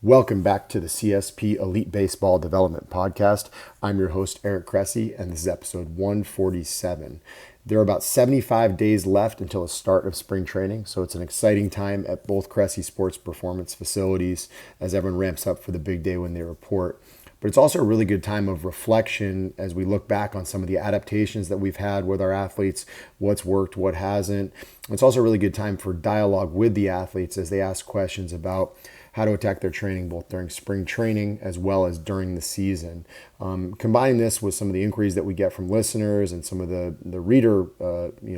Welcome back to the CSP Elite Baseball Development Podcast. I'm your host, Cressey, and this is episode 147. There are about 75 days left until the start of spring training, so it's an exciting time at both Cressey Sports Performance facilities as everyone ramps up for the big day when they report. But it's also a really good time of reflection as we look back on some of the adaptations that we've had with our athletes, what's worked, what hasn't. It's also a really good time for dialogue with the athletes as they ask questions about how to attack their training both during spring training as well as during the season. Combining this with some of the inquiries that we get from listeners and some of the reader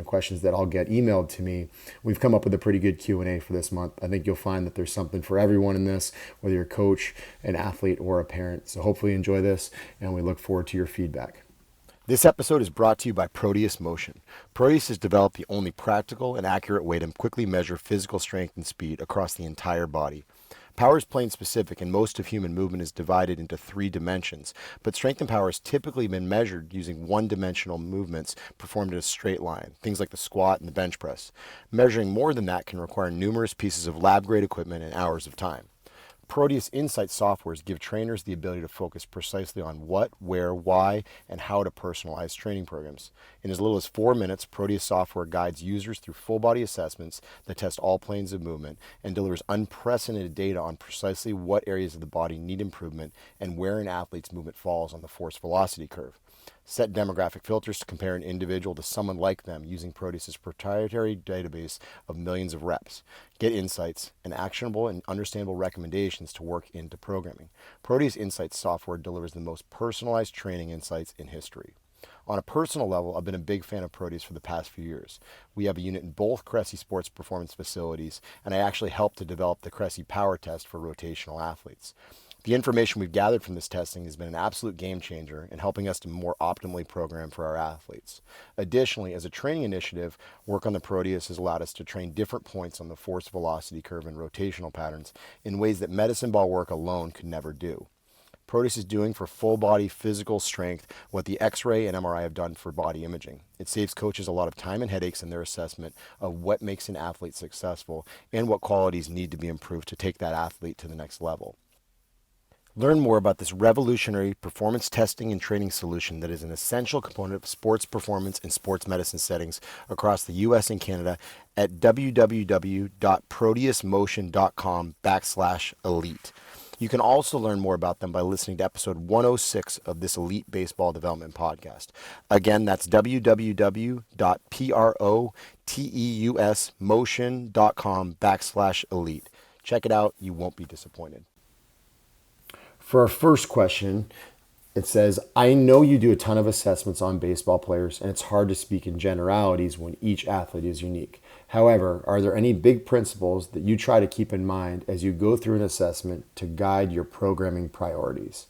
questions that I'll get emailed to me, we've come up with a pretty good Q&A for this month. I think you'll find that there's something for everyone in this, whether you're a coach, an athlete, or a parent. So hopefully you enjoy this, and we look forward to your feedback. This episode is brought to you by Proteus Motion. Proteus has developed the only practical and accurate way to quickly measure physical strength and speed across the entire body. Power is plane specific, and most of human movement is divided into 3 dimensions, but strength and power has typically been measured using one-dimensional movements performed in a straight line, things like the squat and the bench press. Measuring more than that can require numerous pieces of lab-grade equipment and hours of time. Proteus Insight softwares give trainers the ability to focus precisely on what, where, why, and how to personalize training programs. In as little as 4 minutes, Proteus software guides users through full-body assessments that test all planes of movement and delivers unprecedented data on precisely what areas of the body need improvement and where an athlete's movement falls on the force-velocity curve. Set demographic filters to compare an individual to someone like them using Proteus's proprietary database of millions of reps. Get insights and actionable and understandable recommendations to work into programming. Proteus Insights software delivers the most personalized training insights in history. On a personal level, I've been a big fan of Proteus for the past few years. We have a unit in both Cressey Sports Performance facilities, and I actually helped to develop the Cressey Power Test for rotational athletes. The information we've gathered from this testing has been an absolute game changer in helping us to more optimally program for our athletes. Additionally, as a training initiative, work on the Proteus has allowed us to train different points on the force velocity curve and rotational patterns in ways that medicine ball work alone could never do. Proteus is doing for full body physical strength what the X-ray and MRI have done for body imaging. It saves coaches a lot of time and headaches in their assessment of what makes an athlete successful and what qualities need to be improved to take that athlete to the next level. Learn more about this revolutionary performance testing and training solution that is an essential component of sports performance and sports medicine settings across the U.S. and Canada at www.proteusmotion.com/elite. You can also learn more about them by listening to episode 106 of this Elite Baseball Development Podcast. Again, that's www.proteusmotion.com/elite. Check it out. You won't be disappointed. For our first question, it says, I know you do a ton of assessments on baseball players, and it's hard to speak in generalities when each athlete is unique. However, are there any big principles that you try to keep in mind as you go through an assessment to guide your programming priorities?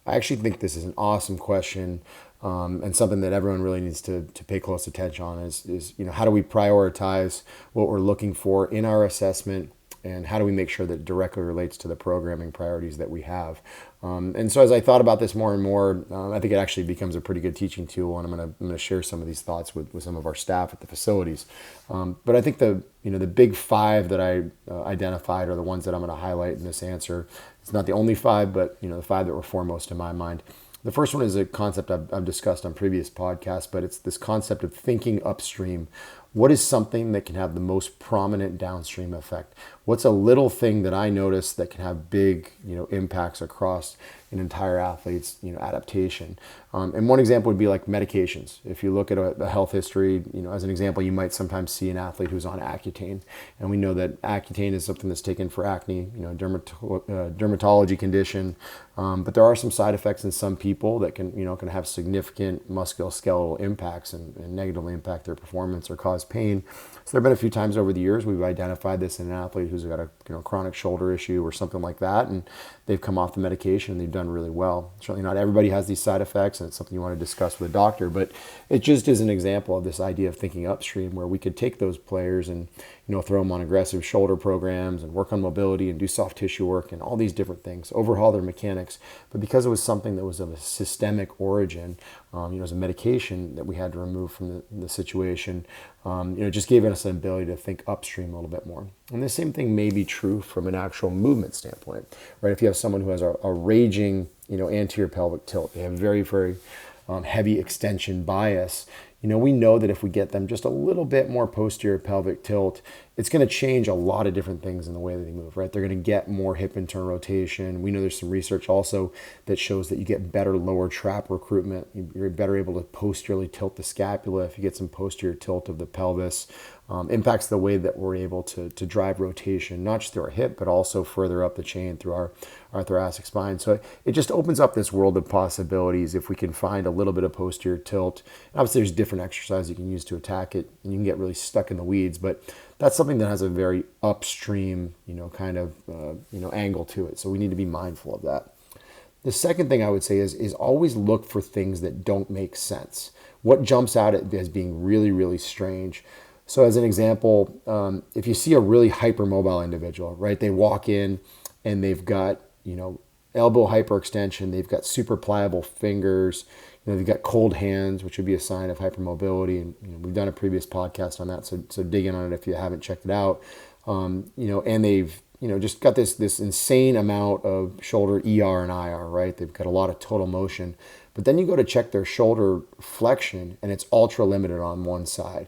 I actually think this is an awesome question and something that everyone really needs to pay close attention on is how do we prioritize what we're looking for in our assessment, and how do we make sure that it directly relates to the programming priorities that we have? And so as I thought about this more and more, I think it actually becomes a pretty good teaching tool, and I'm going to share some of these thoughts with some of our staff at the facilities. But I think the big 5 that I identified are the ones that I'm going to highlight in this answer. It's not the only 5, but the 5 that were foremost in my mind. The first one is a concept I've discussed on previous podcasts, but it's this concept of thinking upstream. What is something that can have the most prominent downstream effect? What's a little thing that I notice that can have big, impacts across an entire athlete's, adaptation? And one example would be like medications. If you look at a health history, as an example, you might sometimes see an athlete who's on Accutane, and we know that Accutane is something that's taken for acne, dermatology condition. But there are some side effects in some people that can have significant musculoskeletal impacts and negatively impact their performance or cause pain. So there have been a few times over the years we've identified this in an athlete who's got a chronic shoulder issue or something like that, and they've come off the medication and they've done really well. Certainly not everybody has these side effects, and it's something you want to discuss with a doctor, but it just is an example of this idea of thinking upstream, where we could take those players and throw them on aggressive shoulder programs and work on mobility and do soft tissue work and all these different things, overhaul their mechanics. But because it was something that was of a systemic origin, as a medication that we had to remove from the situation, it just gave us an ability to think upstream a little bit more. And the same thing may be true from an actual movement standpoint, right? If you have someone who has a raging, anterior pelvic tilt, they have very, very heavy extension bias, we know that if we get them just a little bit more posterior pelvic tilt, it's going to change a lot of different things in the way that they move, right? They're going to get more hip and turn rotation. We know there's some research also that shows that you get better lower trap recruitment. You're better able to posteriorly tilt the scapula if you get some posterior tilt of the pelvis. Impacts the way that we're able to drive rotation, not just through our hip, but also further up the chain through our thoracic spine. So it just opens up this world of possibilities if we can find a little bit of posterior tilt. And obviously, there's different exercises you can use to attack it, and you can get really stuck in the weeds, but that's something that has a very upstream, angle to it. So we need to be mindful of that. The second thing I would say is always look for things that don't make sense. What jumps out as being really, really strange? So as an example, if you see a really hypermobile individual, right, they walk in and they've got, elbow hyperextension, they've got super pliable fingers, they've got cold hands, which would be a sign of hypermobility. And we've done a previous podcast on that, so dig in on it if you haven't checked it out. And they've just got this insane amount of shoulder ER and IR, right? They've got a lot of total motion. But then you go to check their shoulder flexion and it's ultra limited on one side.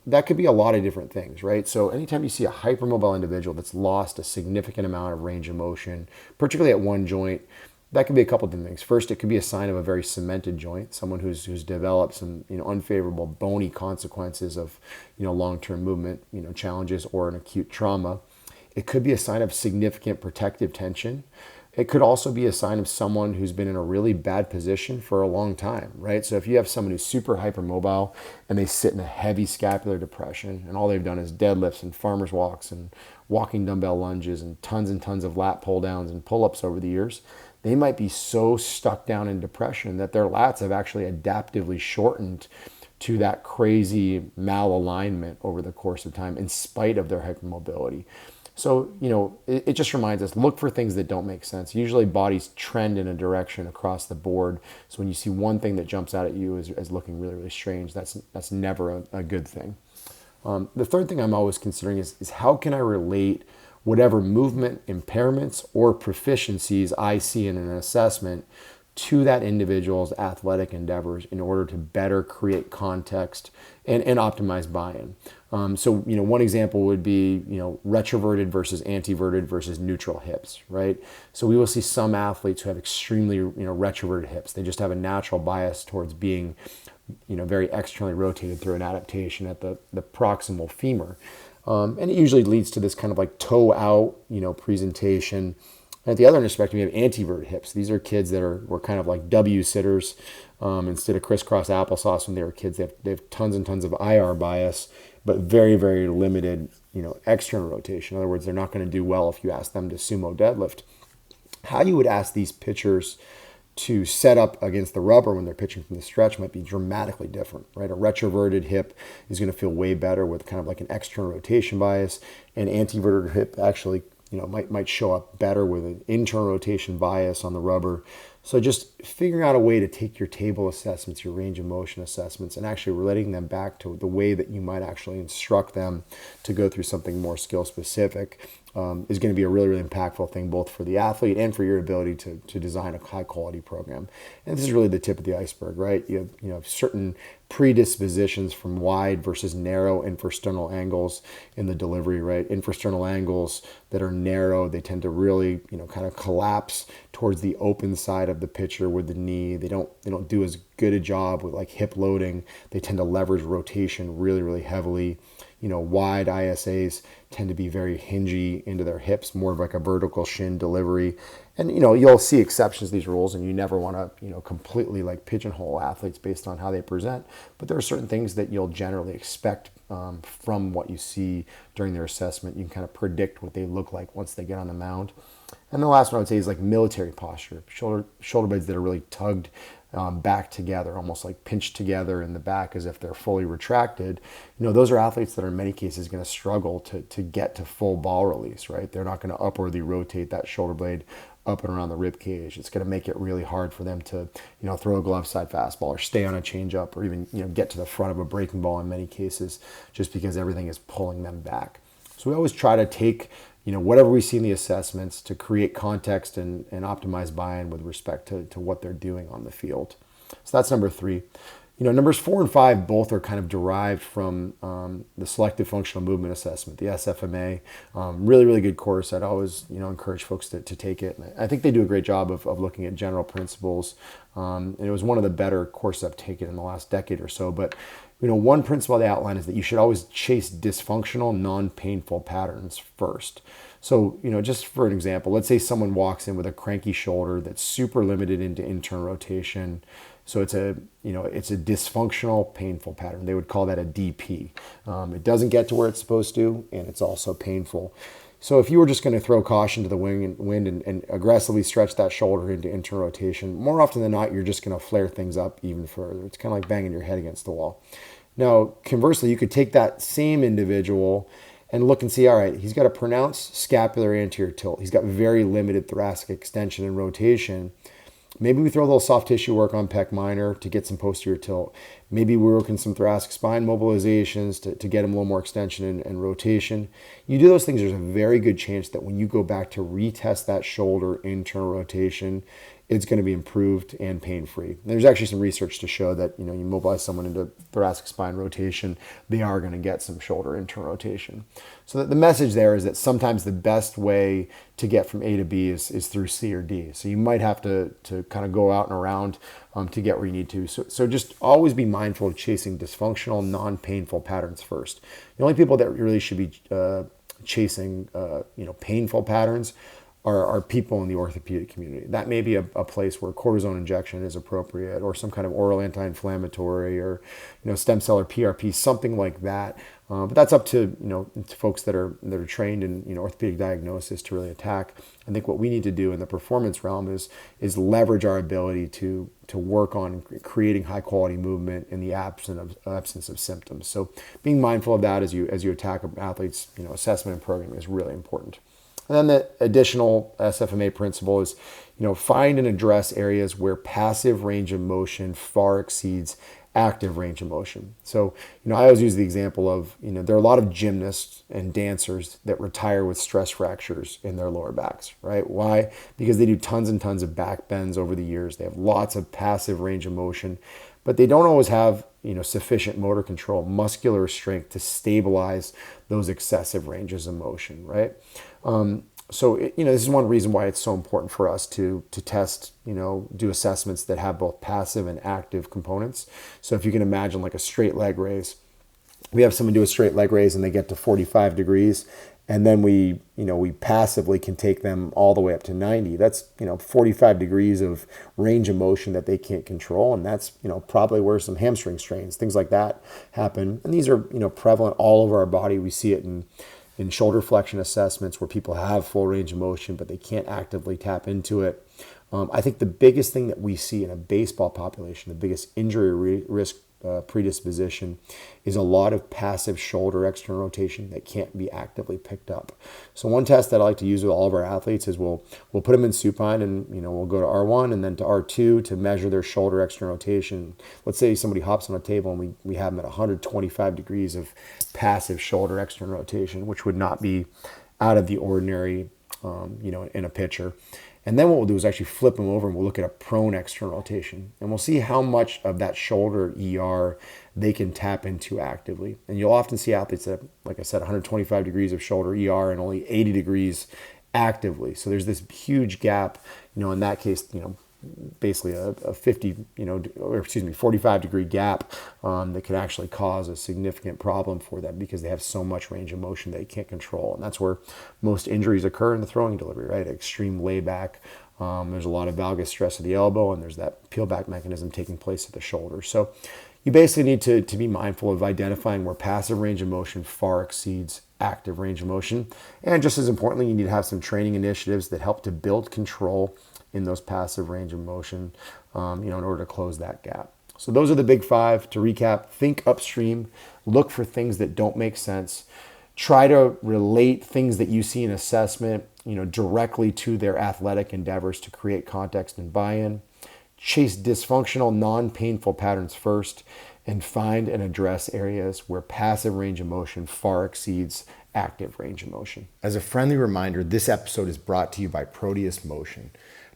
That could be a lot of different things, right? So anytime you see a hypermobile individual that's lost a significant amount of range of motion, particularly at one joint, that could be a couple of different things. First, it could be a sign of a very cemented joint, someone who's developed some unfavorable bony consequences of long-term movement challenges or an acute trauma. It could be a sign of significant protective tension. It could also be a sign of someone who's been in a really bad position for a long time, right? So if you have someone who's super hypermobile and they sit in a heavy scapular depression and all they've done is deadlifts and farmer's walks and walking dumbbell lunges and tons of lat pull downs and pull-ups over the years, they might be so stuck down in depression that their lats have actually adaptively shortened to that crazy malalignment over the course of time in spite of their hypermobility. So, it just reminds us, look for things that don't make sense. Usually bodies trend in a direction across the board. So when you see one thing that jumps out at you as looking really, really strange, that's never a good thing. The third thing I'm always considering is how can I relate whatever movement impairments or proficiencies I see in an assessment to that individual's athletic endeavors in order to better create context and optimize buy-in. So, one example would be, retroverted versus anteverted versus neutral hips, right? So we will see some athletes who have extremely, retroverted hips. They just have a natural bias towards being, very externally rotated through an adaptation at the proximal femur. And it usually leads to this kind of like toe out, presentation. And at the other end of the spectrum, you have anteverted hips. These are kids that were kind of like W sitters instead of crisscross applesauce when they were kids. They have tons and tons of IR bias, but very, very limited, external rotation. In other words, they're not going to do well if you ask them to sumo deadlift. How you would ask these pitchers to set up against the rubber when they're pitching from the stretch might be dramatically different, right? A retroverted hip is going to feel way better with kind of like an external rotation bias. An anteverted hip actually might show up better with an internal rotation bias on the rubber. So just figuring out a way to take your table assessments, your range of motion assessments, and actually relating them back to the way that you might actually instruct them to go through something more skill specific is going to be a really, really impactful thing, both for the athlete and for your ability to design a high quality program. And this is really the tip of the iceberg, right? You have certain predispositions from wide versus narrow infrasternal angles in the delivery, right? Infrasternal angles that are narrow, they tend to really, kind of collapse towards the open side of the pitcher with the knee. They don't do as good a job with like hip loading. They tend to leverage rotation really, really heavily. Wide ISAs tend to be very hingy into their hips, more of like a vertical shin delivery. And, you'll see exceptions to these rules, and you never want to, completely like pigeonhole athletes based on how they present. But there are certain things that you'll generally expect from what you see during their assessment. You can kind of predict what they look like once they get on the mound. And the last one I would say is like military posture, shoulder blades that are really tugged back together, almost like pinched together in the back as if they're fully retracted, those are athletes that are in many cases going to struggle to get to full ball release, right? They're not going to upwardly rotate that shoulder blade up and around the rib cage. It's going to make it really hard for them to, throw a glove side fastball or stay on a changeup or even, get to the front of a breaking ball in many cases, just because everything is pulling them back. So we always try to take, whatever we see in the assessments to create context and optimize buy-in with respect to what they're doing on the field. So that's number 3. Numbers 4 and 5 both are kind of derived from the Selective Functional Movement Assessment, the SFMA. Really, really good course. I'd always, encourage folks to take it. And I think they do a great job of looking at general principles. And it was one of the better courses I've taken in the last decade or so. But, one principle they outline is that you should always chase dysfunctional, non-painful patterns first. So, just for an example, let's say someone walks in with a cranky shoulder that's super limited into internal rotation. So it's a dysfunctional, painful pattern. They would call that a DP. It doesn't get to where it's supposed to, and it's also painful. So if you were just going to throw caution to the wind and aggressively stretch that shoulder into internal rotation, more often than not, you're just going to flare things up even further. It's kind of like banging your head against the wall. Now, conversely, you could take that same individual and look and see, all right, he's got a pronounced scapular anterior tilt. He's got very limited thoracic extension and rotation. Maybe we throw a little soft tissue work on pec minor to get some posterior tilt. Maybe we're working some thoracic spine mobilizations to get him a little more extension and rotation. You do those things, there's a very good chance that when you go back to retest that shoulder internal rotation, it's going to be improved and pain-free. There's actually some research to show that, you mobilize someone into thoracic spine rotation, they are going to get some shoulder internal rotation. So the message there is that sometimes the best way to get from A to B is through C or D. So you might have to kind of go out and around to get where you need to. So just always be mindful of chasing dysfunctional, non-painful patterns first. The only people that really should be chasing, painful patterns are people in the orthopedic community. That may be a place where cortisone injection is appropriate, or some kind of oral anti-inflammatory, or stem cell or PRP, something like that. But that's up to to folks that are trained in orthopedic diagnosis to really attack. I think what we need to do in the performance realm is leverage our ability to work on creating high quality movement in the absence of symptoms. So being mindful of that as you attack an athlete's assessment and programming is really important. And then the additional SFMA principle is, find and address areas where passive range of motion far exceeds active range of motion. So, I always use the example of, there are a lot of gymnasts and dancers that retire with stress fractures in their lower backs, right? Why? Because they do tons and tons of back bends over the years. They have lots of passive range of motion, but they don't always have, sufficient motor control, muscular strength to stabilize those excessive ranges of motion, right? So this is one reason why it's so important for us to test, do assessments that have both passive and active components. So if you can imagine like a straight leg raise, we have someone do a straight leg raise and they get to 45 degrees, and then we passively can take them all the way up to 90. That's 45 degrees of range of motion that they can't control, and that's probably where some hamstring strains, things like that happen. And these are prevalent all over our body. We see it in shoulder flexion assessments where people have full range of motion, but they can't actively tap into it. I think the biggest thing that we see in a baseball population, the biggest injury risk predisposition, is a lot of passive shoulder external rotation that can't be actively picked up. So one test that I like to use with all of our athletes is we'll put them in supine, and we'll go to R1 and then to R2 to measure their shoulder external rotation. Let's say somebody hops on a table and we have them at 125 degrees of passive shoulder external rotation, which would not be out of the ordinary, in a pitcher. And then what we'll do is actually flip them over and we'll look at a prone external rotation. And we'll see how much of that shoulder ER they can tap into actively. And you'll often see athletes that, like I said, 125 degrees of shoulder ER and only 80 degrees actively. So there's this huge gap, in that case, basically a 45 degree gap that could actually cause a significant problem for them because they have so much range of motion they can't control. And that's where most injuries occur in the throwing delivery, right? Extreme layback. There's a lot of valgus stress of the elbow, and there's that peel back mechanism taking place at the shoulder. So you basically need to be mindful of identifying where passive range of motion far exceeds active range of motion. And just as importantly, you need to have some training initiatives that help to build control in those passive range of motion, in order to close that gap. So those are the big five. To recap, think upstream, look for things that don't make sense, try to relate things that you see in assessment, directly to their athletic endeavors to create context and buy-in. Chase dysfunctional, non-painful patterns first, and find and address areas where passive range of motion far exceeds active range of motion. As a friendly reminder, this episode is brought to you by Proteus Motion.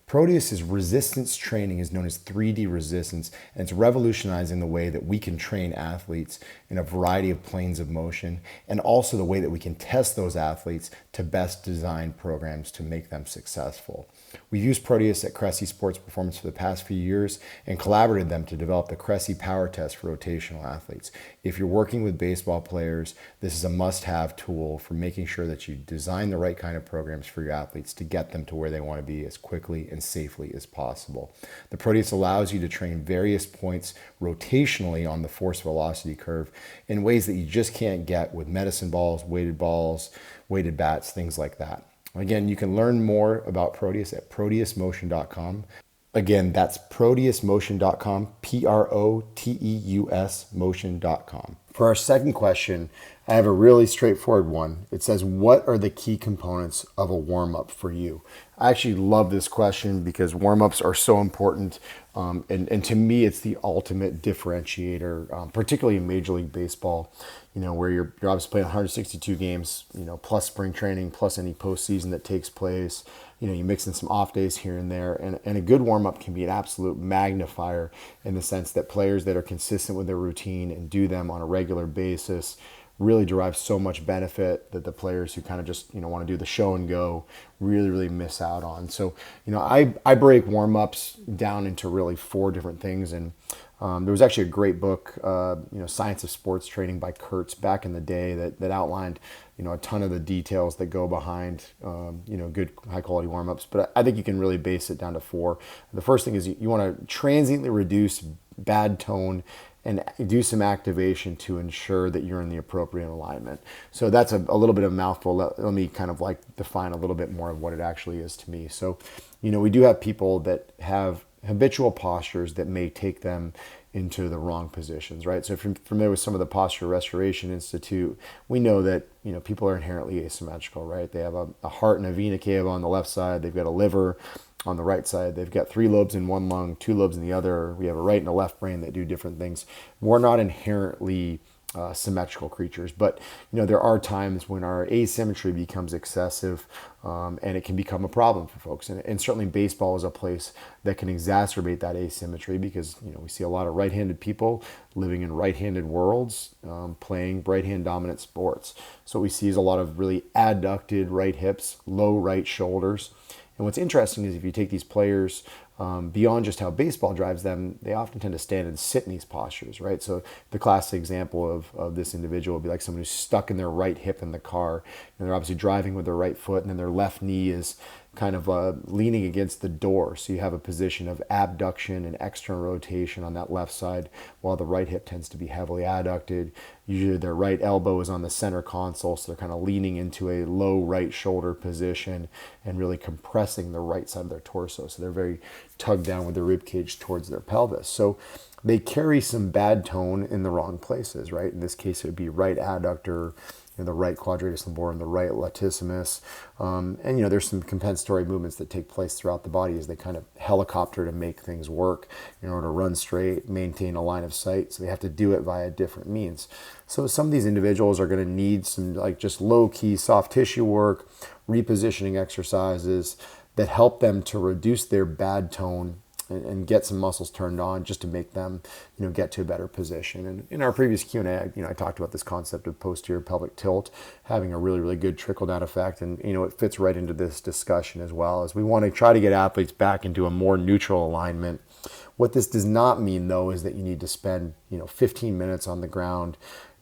Proteus's resistance training is known as 3D resistance, and it's revolutionizing the way that we can train athletes in a variety of planes of motion, and also the way that we can test those athletes to best design programs to make them successful. We've used Proteus at Cressey Sports Performance for the past few years and collaborated them to develop the Cressey Power Test for rotational athletes. If you're working with baseball players, this is a must-have tool for making sure that you design the right kind of programs for your athletes to get them to where they want to be as quickly and safely as possible. The Proteus allows you to train various points rotationally on the force velocity curve in ways that you just can't get with medicine balls, weighted bats, things like that. Again, you can learn more about Proteus at proteusmotion.com. Again, that's proteusmotion.com, Proteus motion.com. For our second question, I have a really straightforward one. It says, what are the key components of a warm-up for you? I actually love this question because warm-ups are so important. And to me, it's the ultimate differentiator, particularly in Major League Baseball, where you're obviously playing 162 games, plus spring training, plus any postseason that takes place. You mix in some off days here and there. And a good warm-up can be an absolute magnifier in the sense that players that are consistent with their routine and do them on a regular basis really derive so much benefit that the players who kind of just, want to do the show and go really, really miss out on. So, I break warm-ups down into really 4 different things. And there was actually a great book, Science of Sports Training by Kurtz back in the day that outlined, a ton of the details that go behind, good high quality warm-ups. But I think you can really base it down to 4. The first thing is you want to transiently reduce bad tone and do some activation to ensure that you're in the appropriate alignment. So that's a little bit of a mouthful. Let me kind of define a little bit more of what it actually is to me. So, we do have people that have habitual postures that may take them into the wrong positions, right? So if you're familiar with some of the Posture Restoration Institute, we know that, people are inherently asymmetrical, right? They have a heart and a vena cava on the left side. They've got a liver on the right side. They've got 3 lobes in one lung, 2 lobes in the other. We have a right and a left brain that do different things. We're not inherently symmetrical creatures, but there are times when our asymmetry becomes excessive, and it can become a problem for folks. And certainly baseball is a place that can exacerbate that asymmetry because we see a lot of right-handed people living in right-handed worlds, playing right-hand dominant sports. So what we see is a lot of really adducted right hips, low right shoulders. And what's interesting is if you take these players beyond just how baseball drives them, they often tend to stand and sit in these postures, right? So the classic example of this individual would be like someone who's stuck in their right hip in the car. And they're obviously driving with their right foot, and then their left knee is kind of leaning against the door. So you have a position of abduction and external rotation on that left side, while the right hip tends to be heavily adducted. Usually their right elbow is on the center console, so they're kind of leaning into a low right shoulder position and really compressing the right side of their torso. So they're very tugged down with their rib cage towards their pelvis. So they carry some bad tone in the wrong places, right? In this case, it would be right adductor, the right quadratus lumborum, the right latissimus. And, there's some compensatory movements that take place throughout the body as they kind of helicopter to make things work in order to run straight, maintain a line of sight. So they have to do it via different means. So some of these individuals are going to need some just low-key soft tissue work, repositioning exercises that help them to reduce their bad tone and get some muscles turned on just to make them, get to a better position. And in our previous Q&A, I talked about this concept of posterior pelvic tilt having a really, really good trickle-down effect. And, it fits right into this discussion as well, as we want to try to get athletes back into a more neutral alignment. What this does not mean, though, is that you need to spend, 15 minutes on the ground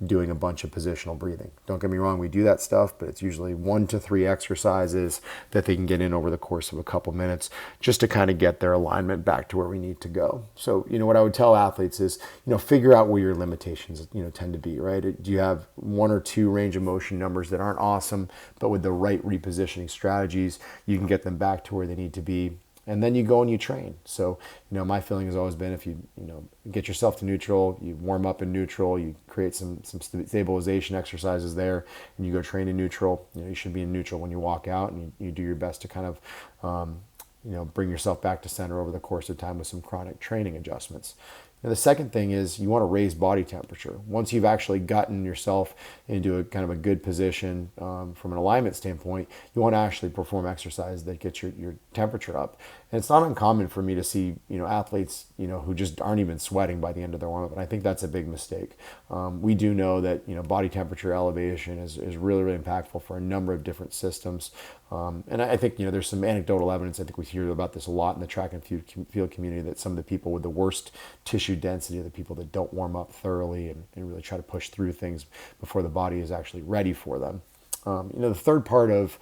doing a bunch of positional breathing. Don't get me wrong, we do that stuff, but it's usually 1 to 3 exercises that they can get in over the course of a couple minutes just to kind of get their alignment back to where we need to go. So, what I would tell athletes is, figure out where your limitations, tend to be, right? Do you have 1 or 2 range of motion numbers that aren't awesome, but with the right repositioning strategies, you can get them back to where they need to be. And then you go and you train. So, my feeling has always been if you, get yourself to neutral, you warm up in neutral, you create some stabilization exercises there, and you go train in neutral. You should be in neutral when you walk out, and you do your best to kind of, bring yourself back to center over the course of time with some chronic training adjustments. And the second thing is you want to raise body temperature. Once you've actually gotten yourself into a kind of a good position from an alignment standpoint, you want to actually perform exercise that gets your temperature up. And it's not uncommon for me to see, athletes, who just aren't even sweating by the end of their warm-up. And I think that's a big mistake. We do know that, body temperature elevation is really, really impactful for a number of different systems. And I think, there's some anecdotal evidence. I think we hear about this a lot in the track and field community, that some of the people with the worst tissue density are the people that don't warm up thoroughly and really try to push through things before the body is actually ready for them. The third part of,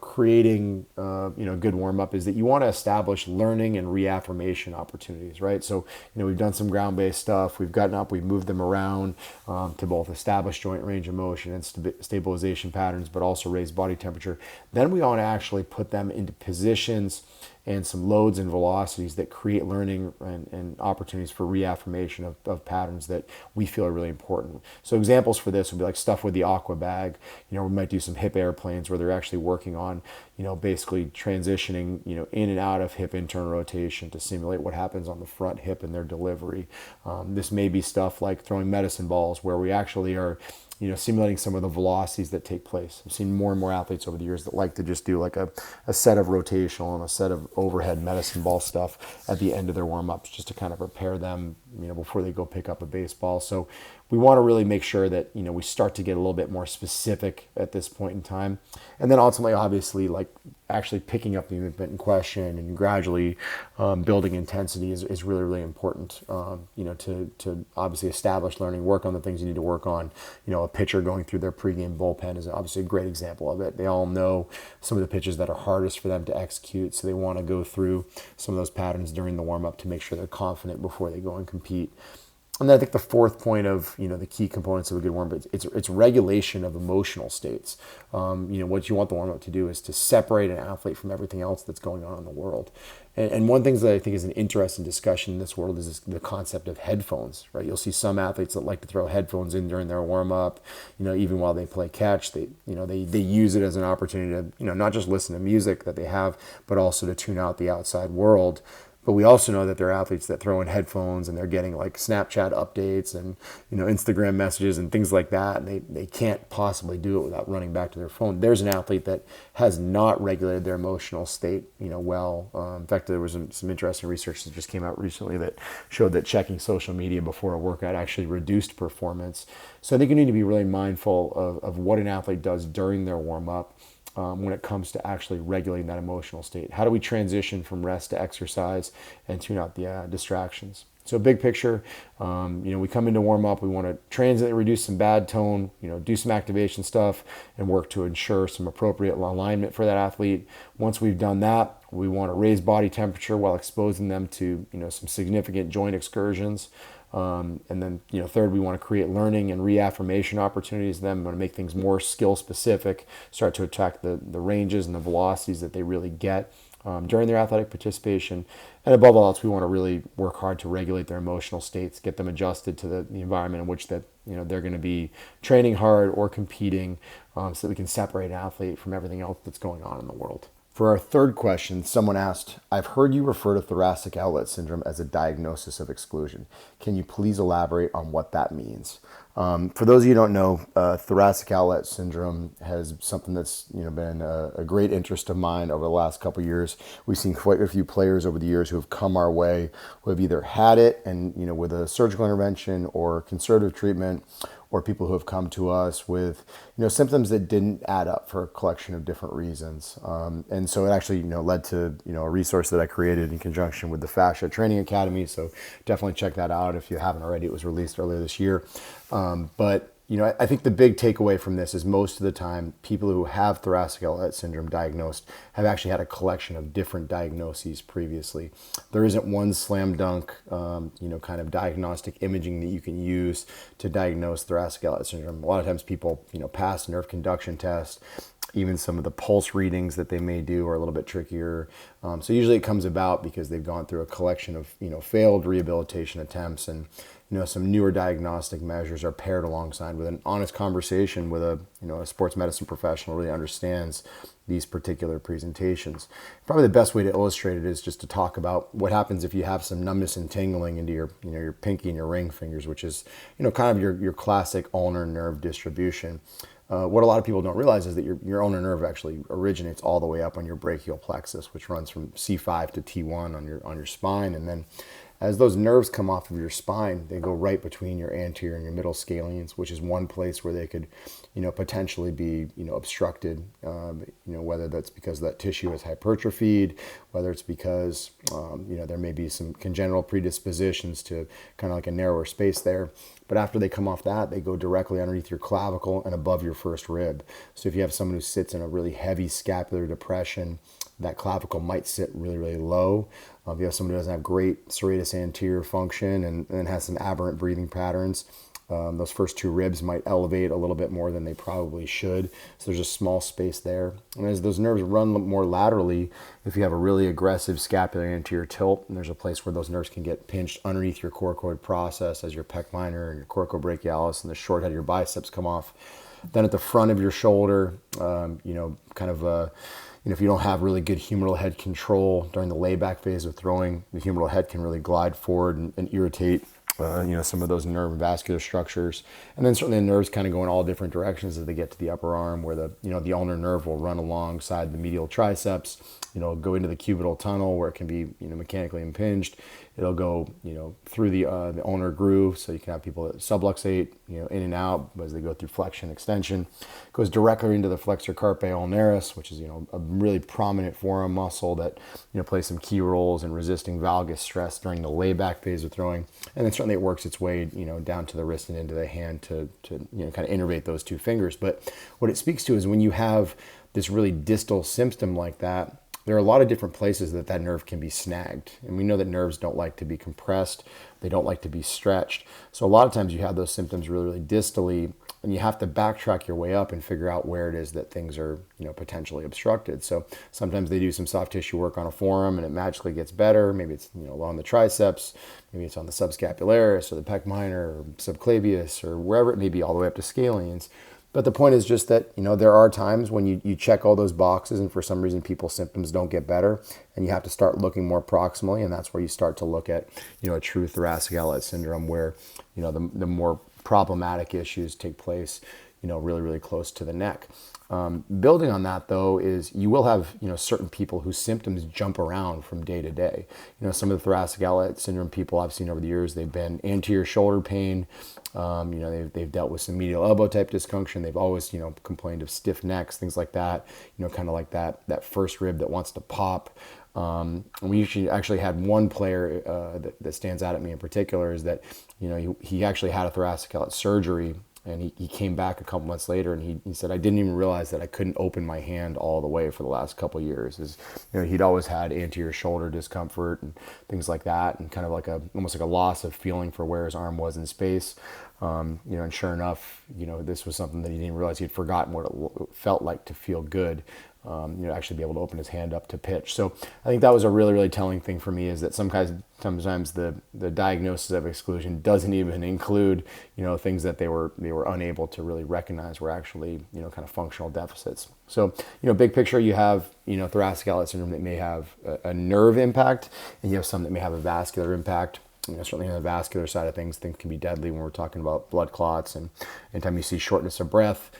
creating, good warm up is that you want to establish learning and reaffirmation opportunities, right? So, we've done some ground-based stuff. We've gotten up, we've moved them around to both establish joint range of motion and stabilization patterns, but also raise body temperature. Then we want to actually put them into positions and some loads and velocities that create learning and opportunities for reaffirmation of patterns that we feel are really important. So examples for this would be like stuff with the aqua bag. We might do some hip airplanes where they're actually working on, basically transitioning, in and out of hip internal rotation to simulate what happens on the front hip in their delivery. This may be stuff like throwing medicine balls where we actually are simulating some of the velocities that take place. I've seen more and more athletes over the years that like to just do like a set of rotational and a set of overhead medicine ball stuff at the end of their warm-ups just to kind of prepare them, before they go pick up a baseball. So we want to really make sure that, we start to get a little bit more specific at this point in time. And then ultimately, obviously, like actually picking up the movement in question and gradually building intensity is really, really important, to obviously establish learning, work on the things you need to work on. A pitcher going through their pregame bullpen is obviously a great example of it. They all know some of the pitches that are hardest for them to execute, so they want to go through some of those patterns during the warm-up to make sure they're confident before they go and compete. And then I think the fourth point of, the key components of a good warm-up, it's regulation of emotional states. What you want the warm-up to do is to separate an athlete from everything else that's going on in the world. And one thing that I think is an interesting discussion in this world is the concept of headphones, right? You'll see some athletes that like to throw headphones in during their warm-up, even while they play catch. They use it as an opportunity to, not just listen to music that they have, but also to tune out the outside world. But we also know that there are athletes that throw in headphones and they're getting like Snapchat updates and, Instagram messages and things like that. And they can't possibly do it without running back to their phone. There's an athlete that has not regulated their emotional state, well. In fact, there was some interesting research that just came out recently that showed that checking social media before a workout actually reduced performance. So I think you need to be really mindful of what an athlete does during their warm-up. When it comes to actually regulating that emotional state. How do we transition from rest to exercise and tune out the distractions? So big picture, we come into warm up, we want to transiently reduce some bad tone, do some activation stuff and work to ensure some appropriate alignment for that athlete. Once we've done that, we want to raise body temperature while exposing them to, some significant joint excursions. And then, third, we want to create learning and reaffirmation opportunities. Then we want to make things more skill specific, start to attack the ranges and the velocities that they really get during their athletic participation. And above all else, we want to really work hard to regulate their emotional states, get them adjusted to the environment in which that they're going to be training hard or competing, so that we can separate an athlete from everything else that's going on in the world. For our third question, someone asked, I've heard you refer to thoracic outlet syndrome as a diagnosis of exclusion. Can you please elaborate on what that means? For those of you who don't know, thoracic outlet syndrome has something that's been a great interest of mine over the last couple of years. We've seen quite a few players over the years who have come our way who have either had it and with a surgical intervention or conservative treatment, or people who have come to us with symptoms that didn't add up for a collection of different reasons. And so it actually led to a resource that I created in conjunction with the Fascia Training Academy. So definitely check that out if you haven't already. It was released earlier this year. But I think the big takeaway from this is most of the time, people who have thoracic outlet syndrome diagnosed have actually had a collection of different diagnoses previously. There isn't one slam dunk, kind of diagnostic imaging that you can use to diagnose thoracic outlet syndrome. A lot of times people, pass nerve conduction tests. Even some of the pulse readings that they may do are a little bit trickier. So usually it comes about because they've gone through a collection of, failed rehabilitation attempts, and, some newer diagnostic measures are paired alongside with an honest conversation with a sports medicine professional who really understands these particular presentations. Probably the best way to illustrate it is just to talk about what happens if you have some numbness and tingling into your pinky and your ring fingers, which is, kind of your classic ulnar nerve distribution. What a lot of people don't realize is that your ulnar nerve actually originates all the way up on your brachial plexus, which runs from C5 to T1 on your spine. And then as those nerves come off of your spine, they go right between your anterior and your middle scalenes, which is one place where they could, potentially be, obstructed, whether that's because that tissue is hypertrophied, whether it's because, there may be some congenital predispositions to kind of like a narrower space there. But after they come off that, they go directly underneath your clavicle and above your first rib. So if you have someone who sits in a really heavy scapular depression, that clavicle might sit really, really low. If you have someone who doesn't have great serratus anterior function and has some aberrant breathing patterns, those first two ribs might elevate a little bit more than they probably should. So there's a small space there. And as those nerves run more laterally, if you have a really aggressive scapular anterior tilt, and there's a place where those nerves can get pinched underneath your coracoid process as your pec minor and your coracobrachialis and the short head of your biceps come off. Then at the front of your shoulder, if you don't have really good humeral head control during the layback phase of throwing, the humeral head can really glide forward and irritate some of those nerve and vascular structures. And then certainly the nerves kind of go in all different directions as they get to the upper arm, where the ulnar nerve will run alongside the medial triceps, go into the cubital tunnel where it can be, mechanically impinged. It'll go, through the ulnar groove, so you can have people that subluxate, in and out as they go through flexion, extension. It goes directly into the flexor carpi ulnaris, which is, a really prominent forearm muscle that, plays some key roles in resisting valgus stress during the layback phase of throwing. And then certainly it works its way, down to the wrist and into the hand to kind of innervate those two fingers. But what it speaks to is when you have this really distal symptom like that, there are a lot of different places that nerve can be snagged. And we know that nerves don't like to be compressed. They don't like to be stretched. So a lot of times you have those symptoms really, really distally, and you have to backtrack your way up and figure out where it is that things are, potentially obstructed. So sometimes they do some soft tissue work on a forearm and it magically gets better. Maybe it's, along the triceps, maybe it's on the subscapularis or the pec minor or subclavius or wherever it may be, all the way up to scalenes. But the point is just that, there are times when you check all those boxes and for some reason people's symptoms don't get better, and you have to start looking more proximally, and that's where you start to look at, a true thoracic outlet syndrome where, the more problematic issues take place, really, really close to the neck. Building on that, though, is you will have, certain people whose symptoms jump around from day to day. Some of the thoracic outlet syndrome people I've seen over the years, they've been anterior shoulder pain. They've dealt with some medial elbow type dysfunction. They've always, complained of stiff necks, things like that, kind of like that first rib that wants to pop. We actually had one player that stands out at me in particular is that, he actually had a thoracic outlet surgery. And he came back a couple months later and he said, I didn't even realize that I couldn't open my hand all the way for the last couple of years. He'd always had anterior shoulder discomfort and things like that, and kind of like almost like a loss of feeling for where his arm was in space. And sure enough, this was something that he didn't realize he'd forgotten what it felt like to feel good. Actually be able to open his hand up to pitch. So I think that was a really, really telling thing for me, is that sometimes the diagnosis of exclusion doesn't even include, things that they were unable to really recognize were actually, kind of functional deficits. So, big picture, you have, thoracic outlet syndrome that may have a nerve impact, and you have some that may have a vascular impact. Certainly on the vascular side of things can be deadly when we're talking about blood clots, and anytime you see shortness of breath,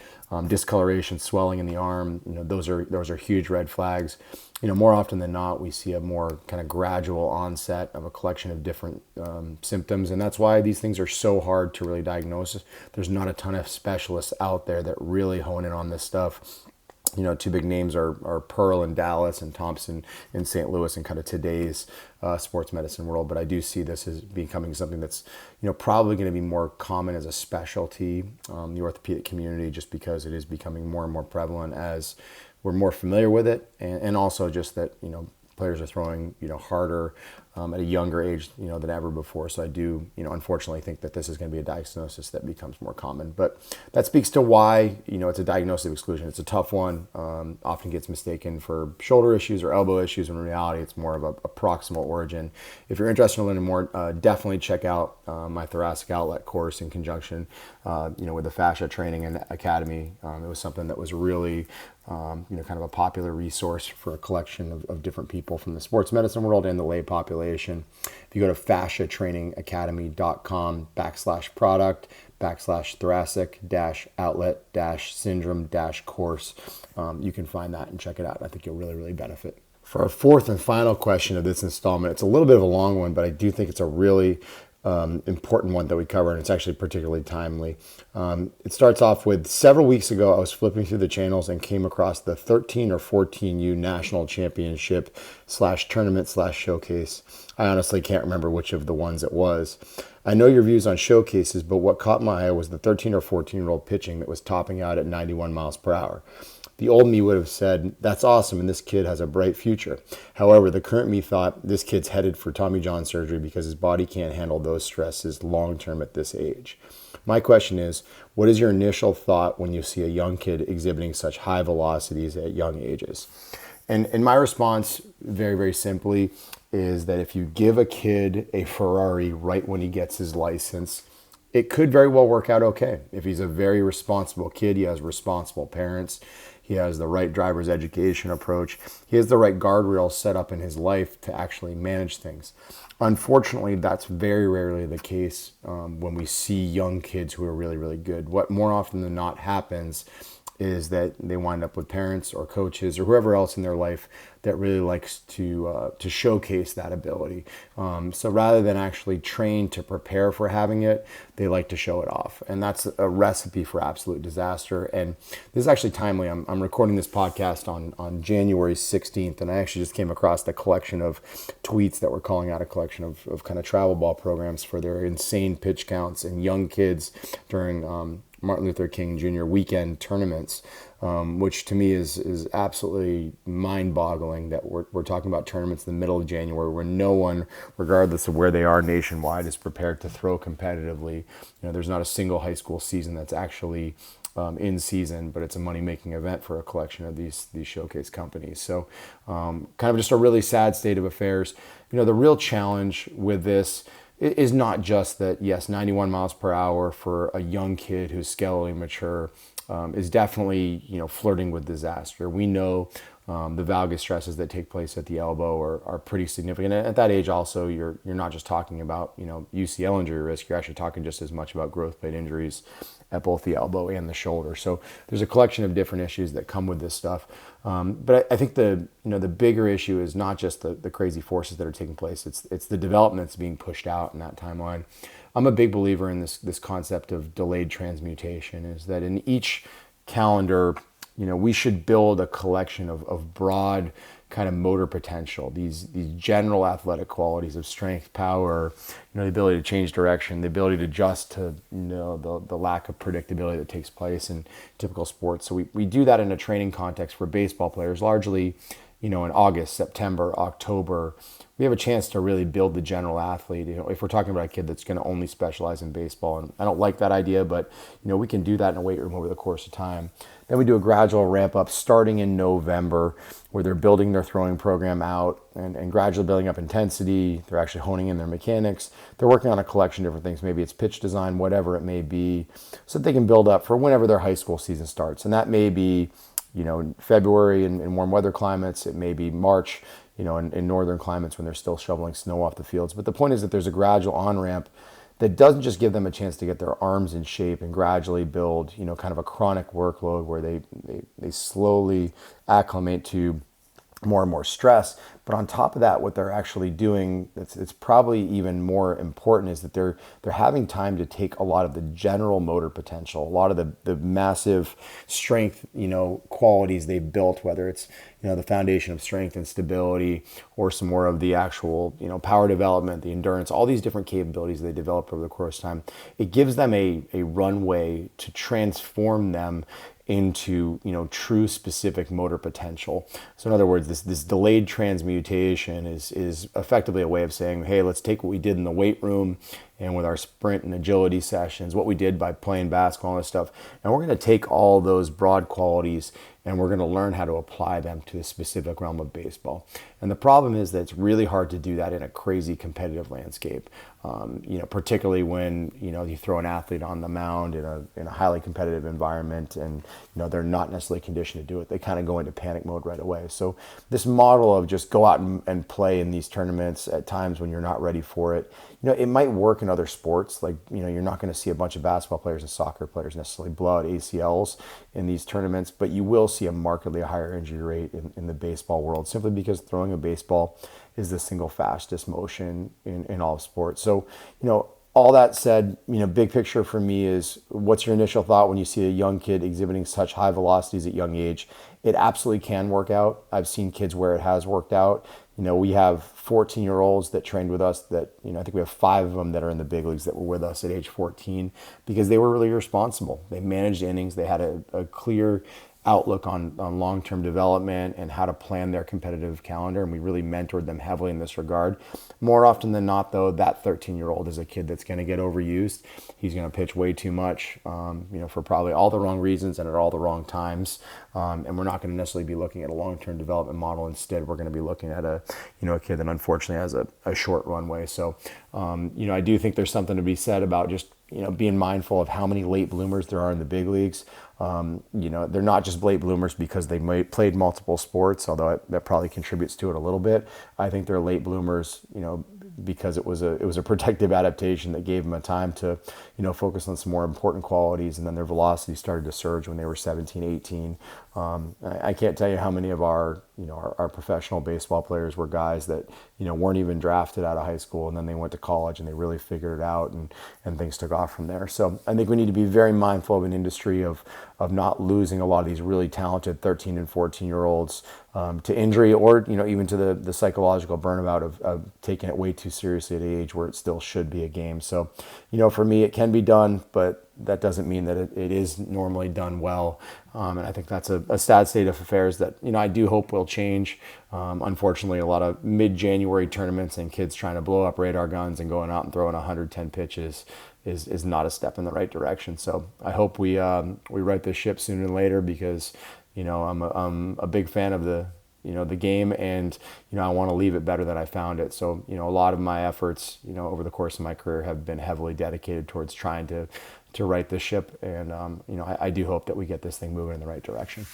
discoloration, swelling in the arm, those are huge red flags. More often than not, we see a more kind of gradual onset of a collection of different symptoms, and that's why these things are so hard to really diagnose. There's not a ton of specialists out there that really hone in on this stuff. Two big names are Pearl in Dallas and Thompson in St. Louis in kind of today's sports medicine world. But I do see this as becoming something that's, probably going to be more common as a specialty, the orthopedic community, just because it is becoming more and more prevalent as we're more familiar with it. And also just that, players are throwing, harder at a younger age, than ever before. So I do, unfortunately think that this is going to be a diagnosis that becomes more common. But that speaks to why, it's a diagnosis of exclusion. It's a tough one. Often gets mistaken for shoulder issues or elbow issues. When in reality, it's more of a proximal origin. If you're interested in learning more, definitely check out my thoracic outlet course in conjunction, with the fascia training and academy. It was something that was really kind of a popular resource for a collection of different people from the sports medicine world and the lay population. If you go to fasciatrainingacademy.com/product/thoracic-outlet-syndrome-course, you can find that and check it out. I think you'll really, really benefit. For our fourth and final question of this installment, it's a little bit of a long one, but I do think it's a really important one that we cover, and it's actually particularly timely. It starts off with, several weeks ago, I was flipping through the channels and came across the 13 or 14U National Championship /tournament/showcase. I honestly can't remember which of the ones it was. I know your views on showcases, but what caught my eye was the 13 or 14-year-old pitching that was topping out at 91 miles per hour. The old me would have said, that's awesome, and this kid has a bright future. However, the current me thought, this kid's headed for Tommy John surgery because his body can't handle those stresses long-term at this age. My question is, what is your initial thought when you see a young kid exhibiting such high velocities at young ages? And my response, very, very simply, is that if you give a kid a Ferrari right when he gets his license, it could very well work out okay. If he's a very responsible kid, he has responsible parents, he has the right driver's education approach, he has the right guardrails set up in his life to actually manage things. Unfortunately, that's very rarely the case when we see young kids who are really, really good. What more often than not happens is that they wind up with parents or coaches or whoever else in their life that really likes to showcase that ability. So rather than actually train to prepare for having it, they like to show it off. And that's a recipe for absolute disaster. And this is actually timely. I'm recording this podcast on January 16th, and I actually just came across the collection of tweets that were calling out a collection of kind of travel ball programs for their insane pitch counts and young kids during Martin Luther King Jr. weekend tournaments, which to me is absolutely mind-boggling that we're talking about tournaments in the middle of January where no one, regardless of where they are nationwide, is prepared to throw competitively. There's not a single high school season that's actually in season, but it's a money-making event for a collection of these showcase companies. So kind of just a really sad state of affairs. The real challenge with this is not just that, yes, 91 miles per hour for a young kid who's skeletally mature is definitely, flirting with disaster. We know the valgus stresses that take place at the elbow are pretty significant. And at that age also, you're not just talking about, UCL injury risk, you're actually talking just as much about growth plate injuries at both the elbow and the shoulder. So there's a collection of different issues that come with this stuff. But I think the bigger issue is not just the crazy forces that are taking place. It's the development that's being pushed out in that timeline. I'm a big believer in this concept of delayed transmutation, is that in each calendar, we should build a collection of broad kind of motor potential, these general athletic qualities of strength, power, the ability to change direction, the ability to adjust to the lack of predictability that takes place in typical sports. So we do that in a training context for baseball players, largely, in August, September, October. We have a chance to really build the general athlete. If we're talking about a kid that's going to only specialize in baseball, and I don't like that idea, but we can do that in a weight room over the course of time. Then we do a gradual ramp up starting in November, where they're building their throwing program out and gradually building up intensity. They're actually honing in their mechanics. They're working on a collection of different things. Maybe it's pitch design, whatever it may be, so that they can build up for whenever their high school season starts. And that may be, February in warm weather climates. It may be March, in northern climates when they're still shoveling snow off the fields. But the point is that there's a gradual on-ramp that doesn't just give them a chance to get their arms in shape and gradually build, kind of a chronic workload where they slowly acclimate to more and more stress. But on top of that, what they're actually doing, it's probably even more important, is that they're having time to take a lot of the general motor potential, a lot of the massive strength, qualities they've built, whether it's, the foundation of strength and stability, or some more of the actual, power development, the endurance, all these different capabilities they developed over the course of time. It gives them a runway to transform them into true specific motor potential. So in other words, this delayed transmutation is effectively a way of saying, hey, let's take what we did in the weight room and with our sprint and agility sessions, what we did by playing basketball and stuff, and we're going to take all those broad qualities and we're going to learn how to apply them to a specific realm of baseball. And the problem is that it's really hard to do that in a crazy competitive landscape. Particularly when you throw an athlete on the mound in a highly competitive environment, and they're not necessarily conditioned to do it. They kind of go into panic mode right away. So this model of just go out and play in these tournaments at times when you're not ready for it, it might work in other sports. Like you're not going to see a bunch of basketball players and soccer players necessarily blow out ACLs in these tournaments, but you will see a markedly higher injury rate in the baseball world, simply because throwing a baseball is the single fastest motion in all of sports. So, all that said, big picture for me is, what's your initial thought when you see a young kid exhibiting such high velocities at young age? It absolutely can work out. I've seen kids where it has worked out. We have 14-year-olds that trained with us that, I think we have 5 of them that are in the big leagues that were with us at age 14, because they were really responsible. They managed innings. They had a clear outlook on long-term development and how to plan their competitive calendar, and we really mentored them heavily in this regard. More often than not, though, that 13-year-old is a kid that's going to get overused. He's going to pitch way too much, for probably all the wrong reasons and at all the wrong times, and we're not going to necessarily be looking at a long-term development model. Instead, we're going to be looking at a kid that unfortunately has a short runway. So, I do think there's something to be said about just being mindful of how many late bloomers there are in the big leagues. They're not just late bloomers because they played multiple sports, although that probably contributes to it a little bit. I think they're late bloomers, because it was a protective adaptation that gave them a time to, focus on some more important qualities, and then their velocity started to surge when they were 17, 18. I can't tell you how many of our professional baseball players were guys that, weren't even drafted out of high school, and then they went to college and they really figured it out, and things took off from there. So I think we need to be very mindful of an industry of not losing a lot of these really talented 13 and 14-year-olds to injury, or, even to the psychological burnout of taking it way too seriously at an age where it still should be a game. So, for me, it can be done, but that doesn't mean that it is normally done well. And I think that's a sad state of affairs that, I do hope will change. Unfortunately, a lot of mid-January tournaments and kids trying to blow up radar guns and going out and throwing 110 pitches is not a step in the right direction. So I hope we right this ship sooner than later, because, I'm a big fan of the game, and, I want to leave it better than I found it. So, a lot of my efforts, over the course of my career have been heavily dedicated towards trying to right this ship. And, I do hope that we get this thing moving in the right direction.